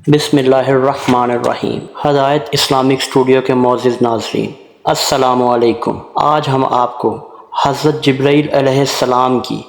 बिस्मिल्लाहिर्रहमानिर्रहीम। हदायत Islamic studio के मोअज़्ज़िज़ नाज़रीन, अस्सलामु अलैकुम। आज हम आपको हज़रत जिब्रील अलैहिस्सलाम की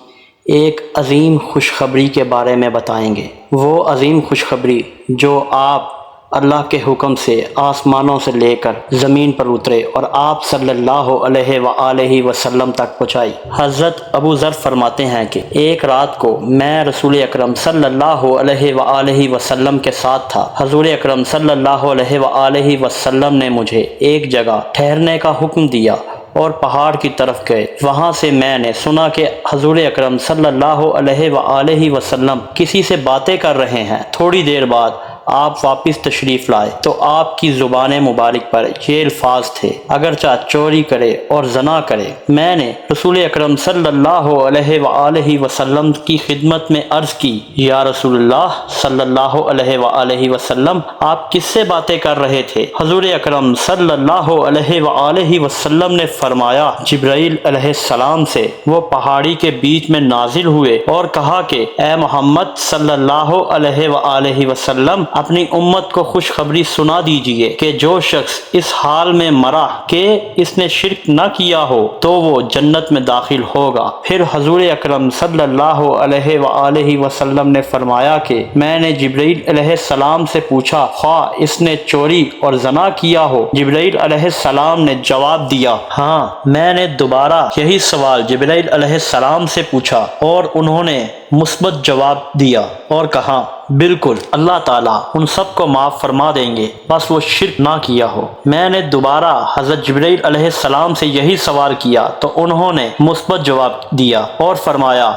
एक अज़ीम खुशखबरी के बारे में बताएंगे। वो अज़ीम खुशखबरी जो आप अल्लाह के हुक्म से आसमानों से लेकर ज़मीन पर उतरे और आप सल्लल्लाहु अलैहि वसल्लम तक पहुँचाई। हज़रत अबू ज़र फरमाते हैं कि एक रात को मैं रसूल अकरम सल्लल्लाहु अलैहि वसल्लम के साथ था। हज़ूर अकरम सल्लल्लाहु अलैहि वसल्लम ने मुझे एक जगह ठहरने का हुक्म दिया और पहाड़ की तरफ गए। वहाँ से मैंने सुना कि हज़ूर अकरम सल्लल्लाहु अलैहि वसल्लम किसी से बातें कर रहे हैं। थोड़ी देर बाद आप वापस तशरीफ़ लाए तो आपकी ज़ुबान मुबारक पर ये अल्फाज थे, अगरचा चोरी करे और जना करे। मैंने रसूल अकरम सल्लल्लाहु अलैहि वसल्लम की खिदमत में अर्ज़ की, या रसूलुल्लाह सल्लल्लाहु अलैहि वसल्लम, आप किससे बातें कर रहे थे? हज़ूर अकरम सल्लल्लाहु अलैहि वसल्लम ने फरमाया, जिब्रील अलैहिस्सलाम से। वो पहाड़ी के बीच में नाजिल हुए और कहा कि ए मोहम्मद सल्लल्लाहु अलैहि वसल्लम, अपनी उम्मत को खुशखबरी सुना दीजिए कि जो शख्स इस हाल में मरा कि इसने शिरक न किया हो तो वो जन्नत में दाखिल होगा। फिर हजूर अकरम सल्लल्लाहु अलैहि वसल्लम ने फरमाया कि मैंने जिब्रील अलैहिस्सलाम से पूछा, ख्वाह इसने चोरी और जना किया हो? जिब्रील अलैहिस्सलाम ने जवाब दिया, हाँ। मैंने दोबारा यही सवाल जिब्रील अलैहिस्सलाम से पूछा और उन्होंने मुस्बत जवाब दिया और कहा, बिल्कुल, अल्लाह ताला उन सब को माफ़ फरमा देंगे, बस वो शिरक ना किया हो। मैंने दोबारा हज़रत जिब्रील अलैहिस्सलाम से यही सवाल किया तो उन्होंने मुस्बत जवाब दिया और फरमाया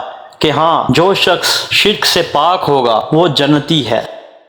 कि हाँ, जो शख्स शिरक से पाक होगा वो जन्नती है।